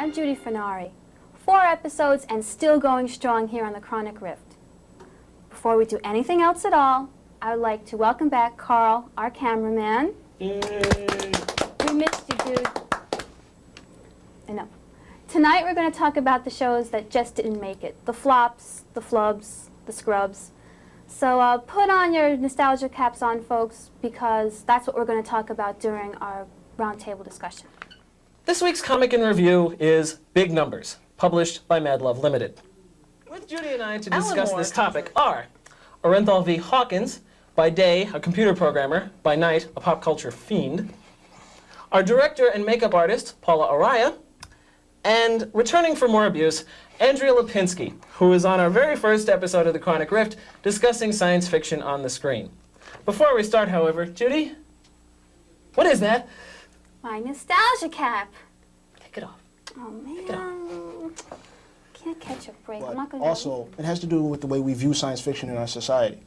I'm Judy. 4 episodes and still going strong here on the Chronic Rift. Before we do anything else at all, I would like to welcome back Carl, our cameraman. Yay! We missed you, dude. I know. Tonight we're going to talk about the shows that just didn't make it. The flops, the flubs, the scrubs. So put on your nostalgia caps on, folks, because that's what we're going to talk about during our roundtable discussion. This week's comic in review is Big Numbers, published by Mad Love Limited. With Judy and I to discuss this topic are Orenthal v. Hawkins, by day a computer programmer, by night a pop culture fiend, our director and makeup artist, Paula Araya, and returning for more abuse, Andrea Lipinski, who is on our very first episode of The Chronic Rift discussing science fiction on the screen. Before we start, however, Judy, what is that? My nostalgia cap. Take it off. Oh, man. Take it off. Can't catch a break. But I'm not going also, it has to do with the way we view science fiction in our society.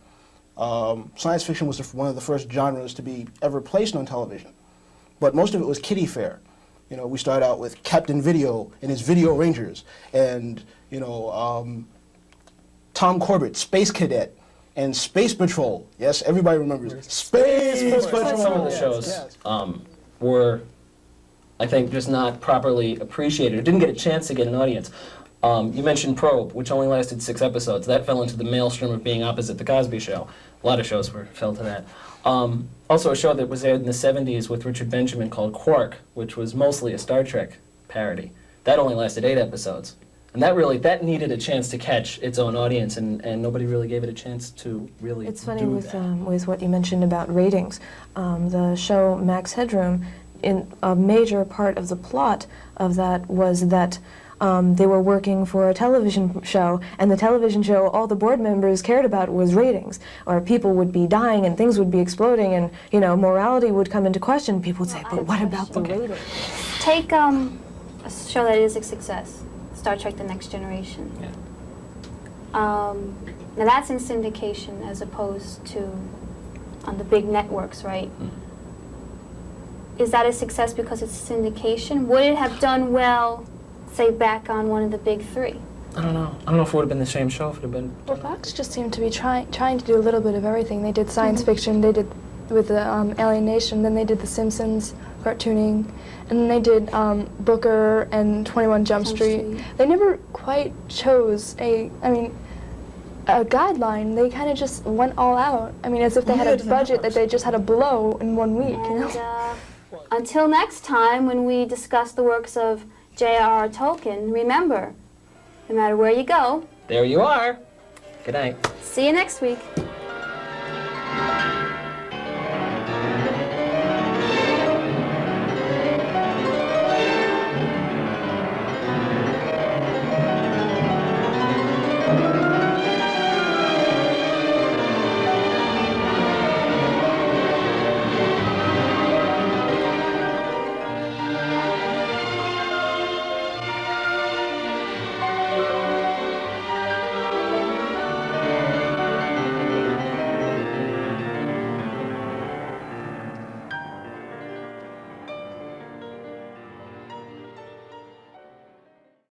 Science fiction was one of the first genres to be ever placed on television. But most of it was kiddie fare. You know, we started out with Captain Video and his Video Rangers, and, you know, Tom Corbett, Space Cadet, and Space Patrol. Yes, everybody remembers Space Patrol. Some of the shows were, I think, just not properly appreciated, or didn't get a chance to get an audience. You mentioned Probe, which only lasted 6 episodes. That fell into the maelstrom of being opposite The Cosby Show. A lot of shows fell to that. Also a show that was aired in the 70s with Richard Benjamin called Quark, which was mostly a Star Trek parody. That only lasted 8 episodes. And that needed a chance to catch its own audience, and nobody really gave it a chance to really It's funny with what you mentioned about ratings. The show Max Headroom, in a major part of the plot of that was that they were working for a television show, and the television show all the board members cared about was ratings, or people would be dying and things would be exploding, and, you know, morality would come into question. People would say, but what about the ratings? Take a show that is a success, Star Trek The Next Generation. Yeah. Now that's in syndication as opposed to on the big networks, right? Is that a success because it's syndication? Would it have done well, say, back on one of the big 3? I don't know. I don't know if it would have been the same show if it had been... Well, Fox just seemed to be trying to do a little bit of everything. They did science fiction, they did with the Alien Nation, then they did The Simpsons, cartooning, and then they did Booker and 21 Jump Street. They never quite chose a guideline. They kind of just went all out. I mean, as if they had a budget that they just had to blow in 1 week, And, you know? until next time, when we discuss the works of J.R.R. Tolkien, remember, no matter where you go, There you are. Good night. see you next week.